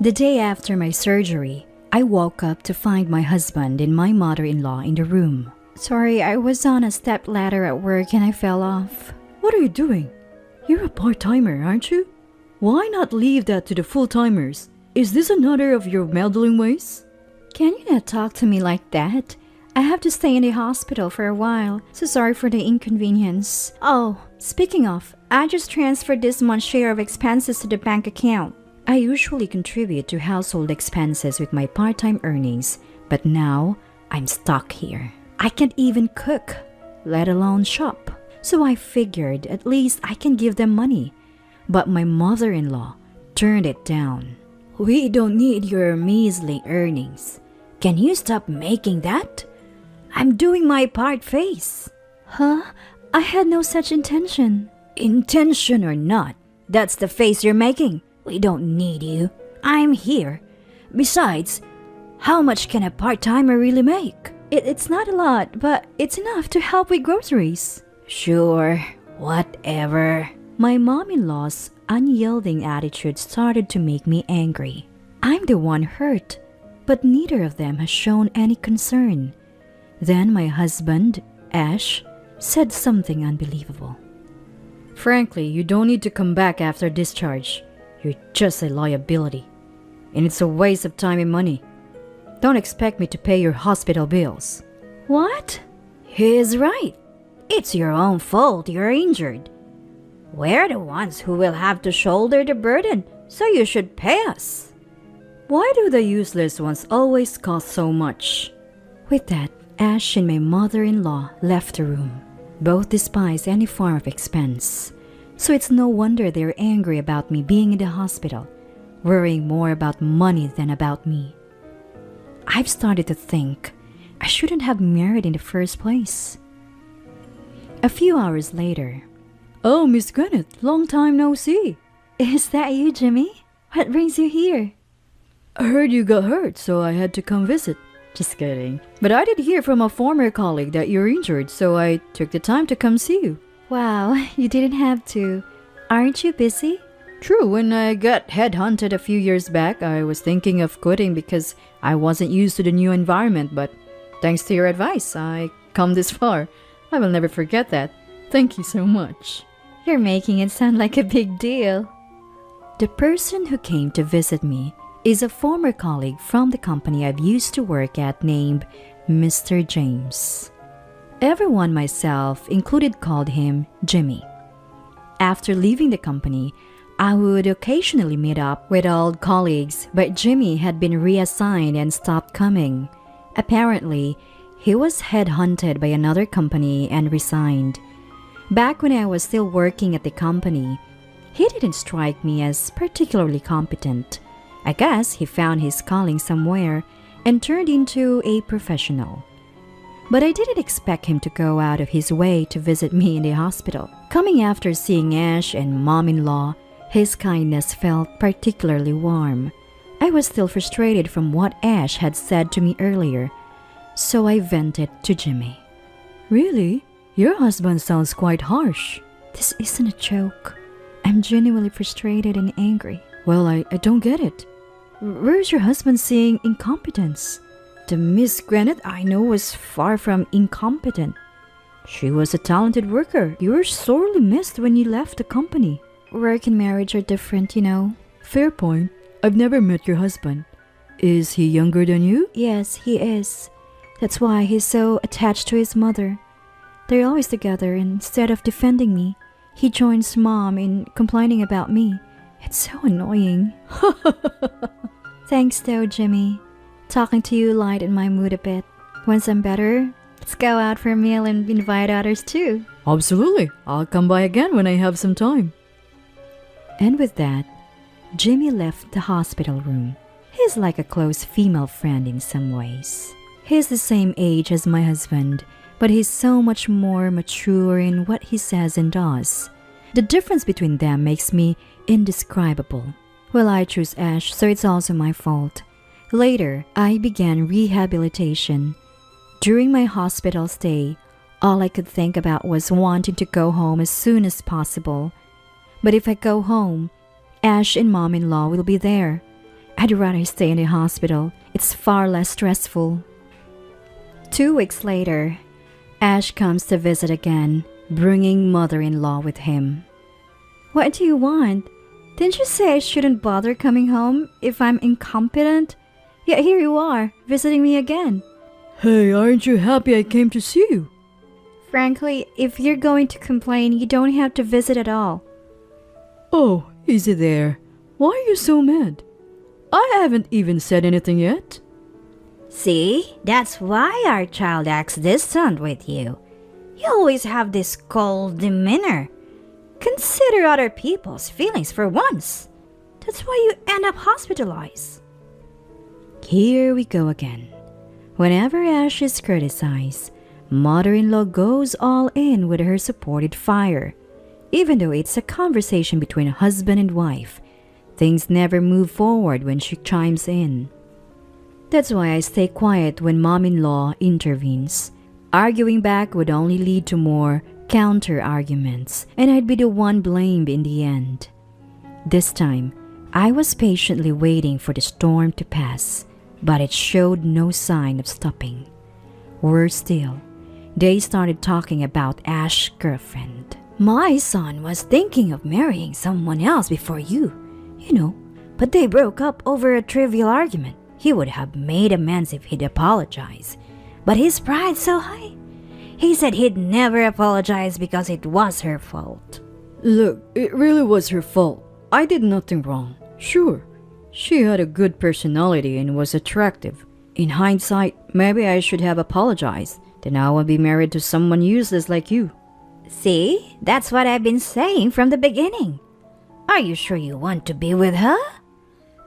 The day after my surgery, I woke up to find my husband and my mother-in-law in the room. Sorry, I was on a step ladder at work and I fell off. What are you doing? You're a part-timer, aren't you? Why not leave that to the full-timers? Is this another of your meddling ways? Can you not talk to me like that? I have to stay in the hospital for a while, so sorry for the inconvenience. Oh, speaking of, I just transferred this month's share of expenses to the bank account. I usually contribute to household expenses with my part-time earnings, but now I'm stuck here. I can't even cook, let alone shop. So I figured at least I can give them money. But my mother-in-law turned it down. We don't need your measly earnings. Can you stop making that? I'm doing my part face. Huh? I had no such intention. Intention or not, that's the face you're making. We don't need you. I'm here. Besides, how much can a part-timer really make? It's not a lot, but it's enough to help with groceries. Sure, whatever. My mom-in-law's unyielding attitude started to make me angry. I'm the one hurt, but neither of them has shown any concern. Then my husband, Ash, said something unbelievable. Frankly, you don't need to come back after discharge. You're just a liability. And it's a waste of time and money. Don't expect me to pay your hospital bills. What? He's right. It's your own fault you're injured. We're the ones who will have to shoulder the burden, so you should pay us. Why do the useless ones always cost so much? With that, Ash and my mother-in-law left the room. Both despise any form of expense. So it's no wonder they're angry about me being in the hospital, worrying more about money than about me. I've started to think I shouldn't have married in the first place. A few hours later. Oh, Miss Granite, long time no see. Is that you, Jimmy? What brings you here? I heard you got hurt, so I had to come visit. Just kidding. But I did hear from a former colleague that you're injured, so I took the time to come see you. Wow, you didn't have to. Aren't you busy? True, when I got headhunted a few years back, I was thinking of quitting because I wasn't used to the new environment, but thanks to your advice, I come this far. I will never forget that. Thank you so much. You're making it sound like a big deal. The person who came to visit me is a former colleague from the company I've used to work at named Mr. James. Everyone, myself included, called him Jimmy. After leaving the company, I would occasionally meet up with old colleagues, but Jimmy had been reassigned and stopped coming. Apparently, he was headhunted by another company and resigned. Back when I was still working at the company, he didn't strike me as particularly competent. I guess he found his calling somewhere and turned into a professional. But I didn't expect him to go out of his way to visit me in the hospital. Coming after seeing Ash and mom-in-law, his kindness felt particularly warm. I was still frustrated from what Ash had said to me earlier, so I vented to Jimmy. Really? Your husband sounds quite harsh. This isn't a joke. I'm genuinely frustrated and angry. Well, I don't get it. Where's your husband seeing incompetence? The Miss Granite I know was far from incompetent. She was a talented worker. You were sorely missed when you left the company. Work and marriage are different, you know. Fair point. I've never met your husband. Is he younger than you? Yes, he is. That's why he's so attached to his mother. They're always together, and instead of defending me, he joins Mom in complaining about me. It's so annoying. Thanks though, Jimmy. Talking to you lightened my mood a bit. Once I'm better, let's go out for a meal and invite others too. Absolutely. I'll come by again when I have some time. And with that, Jimmy left the hospital room. He's like a close female friend in some ways. He's the same age as my husband, but he's so much more mature in what he says and does. The difference between them makes me indescribable. Well, I choose Ash, so it's also my fault. Later, I began rehabilitation. During my hospital stay, all I could think about was wanting to go home as soon as possible. But if I go home, Ash and Mom-in-law will be there. I'd rather stay in the hospital. It's far less stressful. 2 weeks later, Ash comes to visit again, bringing mother-in-law with him. What do you want? Didn't you say I shouldn't bother coming home if I'm incompetent? Yet here you are, visiting me again. Hey, aren't you happy I came to see you? Frankly, if you're going to complain, you don't have to visit at all. Oh, easy there. Why are you so mad? I haven't even said anything yet. See, that's why our child acts distant with you. You always have this cold demeanor. Consider other people's feelings for once. That's why you end up hospitalized. Here we go again. Whenever Ash is criticized, mother-in-law goes all in with her supported fire. Even though it's a conversation between husband and wife, things never move forward when she chimes in. That's why I stay quiet when mom-in-law intervenes. Arguing back would only lead to more counter-arguments, and I'd be the one blamed in the end. This time, I was patiently waiting for the storm to pass, but it showed no sign of stopping. Worse still, they started talking about Ash's girlfriend. My son was thinking of marrying someone else before you, but they broke up over a trivial argument. He would have made amends if he'd apologized, but his pride's so high. He said he'd never apologize because it was her fault. Look, it really was her fault. I did nothing wrong. Sure, she had a good personality and was attractive. In hindsight, maybe I should have apologized. Then I would be married to someone useless like you. See, that's what I've been saying from the beginning. Are you sure you want to be with her?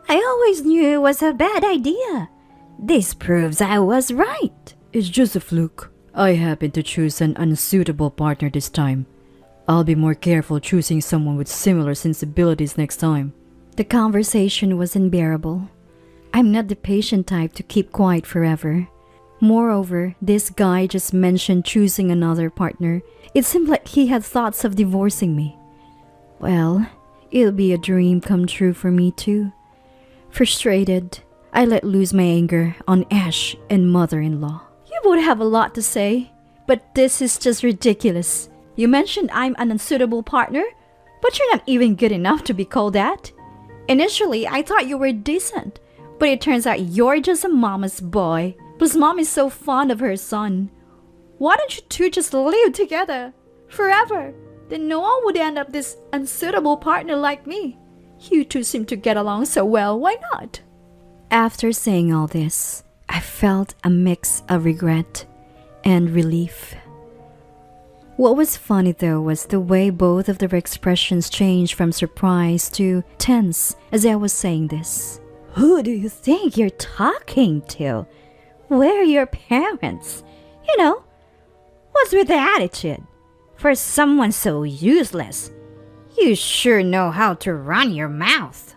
I always knew it was a bad idea. This proves I was right. It's just a fluke. I happened to choose an unsuitable partner this time. I'll be more careful choosing someone with similar sensibilities next time. The conversation was unbearable. I'm not the patient type to keep quiet forever. Moreover, this guy just mentioned choosing another partner. It seemed like he had thoughts of divorcing me. Well, it'll be a dream come true for me too. Frustrated, I let loose my anger on Ash and mother-in-law. You would have a lot to say, but this is just ridiculous. You mentioned I'm an unsuitable partner, but you're not even good enough to be called that. Initially, I thought you were decent, but it turns out you're just a mama's boy. Plus, mom is so fond of her son. Why don't you two just live together forever? Then no one would end up this unsuitable partner like me. You two seem to get along so well, why not? After saying all this, I felt a mix of regret and relief. What was funny though was the way both of their expressions changed from surprise to tense as I was saying this. Who do you think you're talking to? Where are your parents? What's with the attitude? For someone so useless, you sure know how to run your mouth.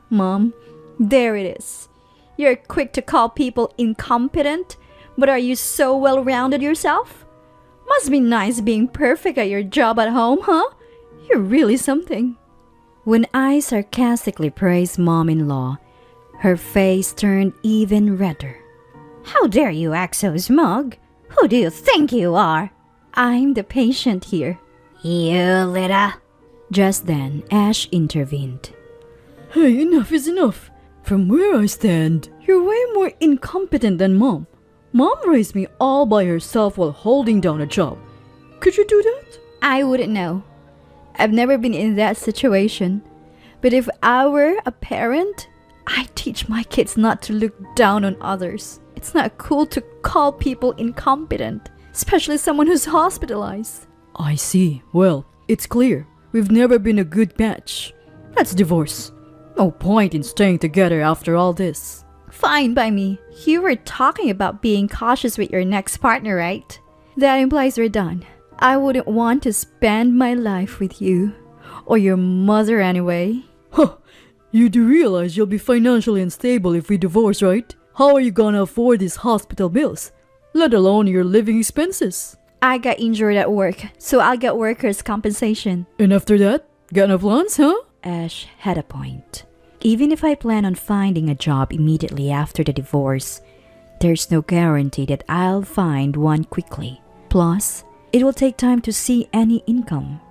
Mom, there it is. You're quick to call people incompetent, but are you so well-rounded yourself? Must be nice being perfect at your job at home, huh? You're really something. When I sarcastically praised mom-in-law, her face turned even redder. How dare you act so smug? Who do you think you are? I'm the patient here. You little... Just then, Ash intervened. Hey, enough is enough. From where I stand, you're way more incompetent than Mom. Mom raised me all by herself while holding down a job. Could you do that? I wouldn't know. I've never been in that situation. But if I were a parent, I'd teach my kids not to look down on others. It's not cool to call people incompetent, especially someone who's hospitalized. I see. Well, it's clear. We've never been a good match. Let's divorce. No point in staying together after all this. Fine by me. You were talking about being cautious with your next partner, right? That implies we're done. I wouldn't want to spend my life with you. Or your mother anyway. Huh. You do realize you'll be financially unstable if we divorce, right? How are you gonna afford these hospital bills? Let alone your living expenses. I got injured at work, so I'll get workers' compensation. And after that, got no plans, huh? Ash had a point. Even if I plan on finding a job immediately after the divorce, there's no guarantee that I'll find one quickly. Plus, it will take time to see any income.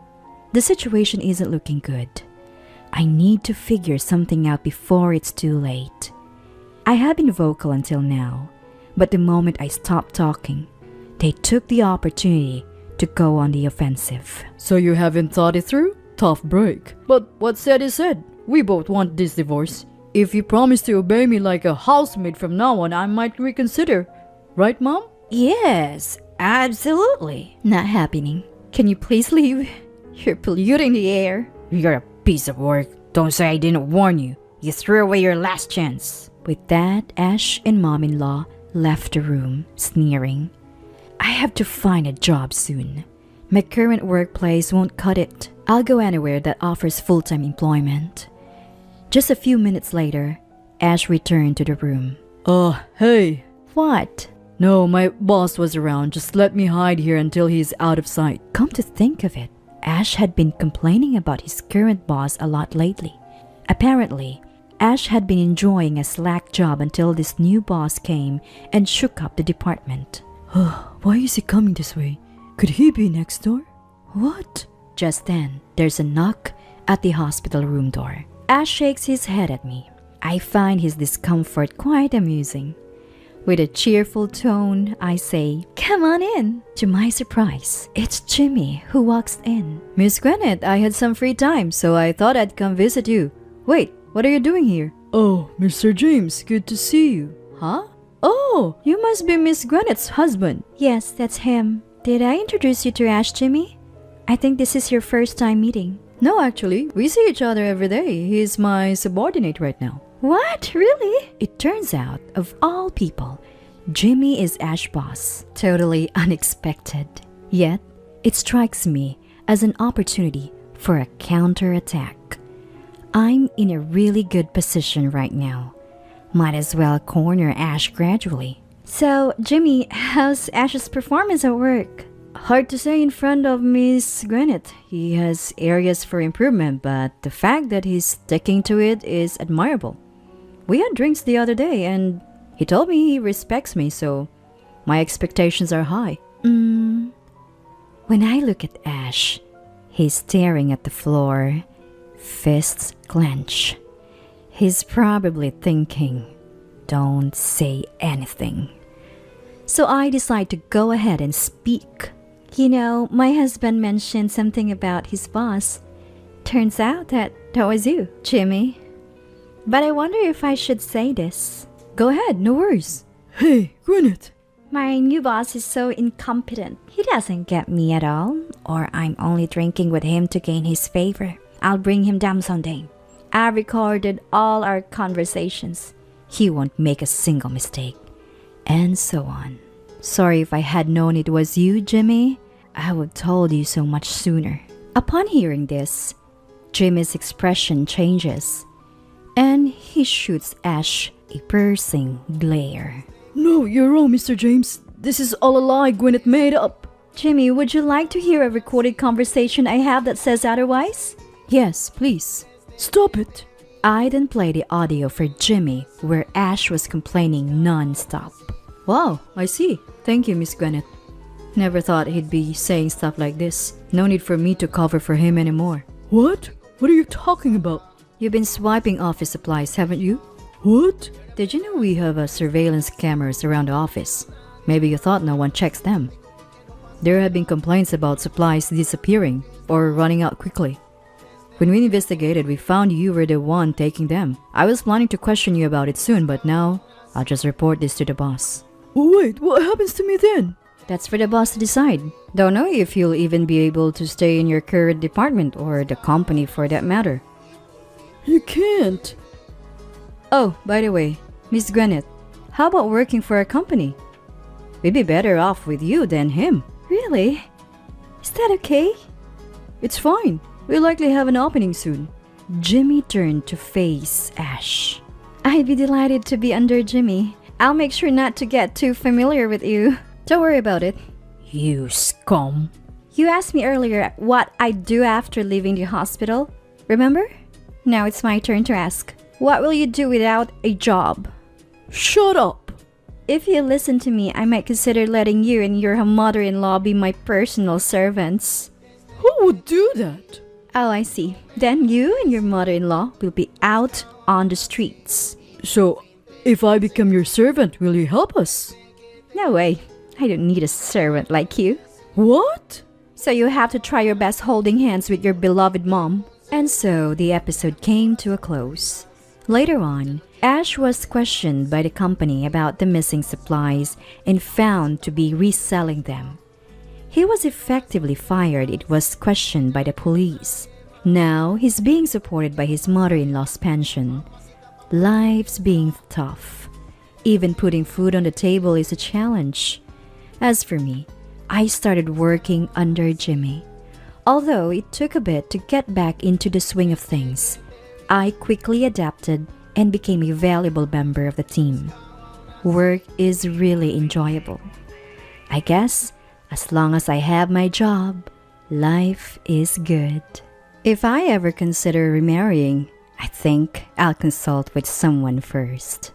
The situation isn't looking good. I need to figure something out before it's too late. I have been vocal until now, but the moment I stopped talking, they took the opportunity to go on the offensive. So you haven't thought it through? Tough break. But what said is said. We both want this divorce. If you promise to obey me like a housemaid from now on, I might reconsider. Right, Mom? Yes, absolutely. Not happening. Can you please leave? You're polluting the air. You're a piece of work. Don't say I didn't warn you. You threw away your last chance. With that, Ash and Mom-in-law left the room, sneering. I have to find a job soon. My current workplace won't cut it. I'll go anywhere that offers full-time employment. Just a few minutes later, Ash returned to the room. Hey. What? No, my boss was around. Just let me hide here until he's out of sight. Come to think of it, Ash had been complaining about his current boss a lot lately. Apparently, Ash had been enjoying a slack job until this new boss came and shook up the department. Why is he coming this way? Could he be next door? What? Just then, there's a knock at the hospital room door. Ash shakes his head at me. I find his discomfort quite amusing. With a cheerful tone, I say, Come on in. To my surprise, it's Jimmy who walks in. Miss Granite, I had some free time, so I thought I'd come visit you. Wait, what are you doing here? Oh, Mr. James, good to see you. Huh? Oh, you must be Miss Granite's husband. Yes, that's him. Did I introduce you to Ash, Jimmy? I think this is your first time meeting. No, actually, we see each other every day. He's my subordinate right now. What? Really? It turns out, of all people, Jimmy is Ash's boss. Totally unexpected. Yet, it strikes me as an opportunity for a counterattack. I'm in a really good position right now. Might as well corner Ash gradually. So, Jimmy, how's Ash's performance at work? Hard to say in front of Miss Granite. He has areas for improvement, but the fact that he's sticking to it is admirable. We had drinks the other day and he told me he respects me, so my expectations are high. When I look at Ash, he's staring at the floor, fists clench. He's probably thinking, don't say anything. So I decide to go ahead and speak. You know, my husband mentioned something about his boss. Turns out that was you, Jimmy. But I wonder if I should say this. Go ahead, no worries. Hey, Granite. My new boss is so incompetent. He doesn't get me at all, or I'm only drinking with him to gain his favor. I'll bring him down someday. I recorded all our conversations. He won't make a single mistake. And so on. Sorry if I had known it was you, Jimmy. I would have told you so much sooner. Upon hearing this, Jimmy's expression changes, and he shoots Ash a piercing glare. No, you're wrong, Mr. James. This is all a lie Gwyneth made up. Jimmy, would you like to hear a recorded conversation I have that says otherwise? Yes, please. Stop it. I then play the audio for Jimmy where Ash was complaining non-stop. Wow, I see. Thank you, Miss Granite. Never thought he'd be saying stuff like this. No need for me to cover for him anymore. What? What are you talking about? You've been swiping office supplies, haven't you? What? Did you know we have surveillance cameras around the office? Maybe you thought no one checks them. There have been complaints about supplies disappearing or running out quickly. When we investigated, we found you were the one taking them. I was planning to question you about it soon, but now I'll just report this to the boss. Wait, what happens to me then? That's for the boss to decide. Don't know if you'll even be able to stay in your current department or the company for that matter. You can't. Oh, by the way, Miss Granite, how about working for a company? We'd be better off with you than him. Really? Is that okay? It's fine. We'll likely have an opening soon. Jimmy turned to face Ash. I'd be delighted to be under Jimmy. I'll make sure not to get too familiar with you. Don't worry about it. You scum. You asked me earlier what I'd do after leaving the hospital. Remember? Now it's my turn to ask. What will you do without a job? Shut up! If you listen to me, I might consider letting you and your mother-in-law be my personal servants. Who would do that? Oh, I see. Then you and your mother-in-law will be out on the streets. So, if I become your servant, will you help us? No way. I don't need a servant like you. What? So you have to try your best holding hands with your beloved mom. And so the episode came to a close. Later on, Ash was questioned by the company about the missing supplies and found to be reselling them. He was effectively fired. It was questioned by the police. Now he's being supported by his mother-in-law's pension. Life's being tough. Even putting food on the table is a challenge. As for me, I started working under Jimmy. Although it took a bit to get back into the swing of things, I quickly adapted and became a valuable member of the team. Work is really enjoyable. I guess as long as I have my job, life is good. If I ever consider remarrying, I think I'll consult with someone first.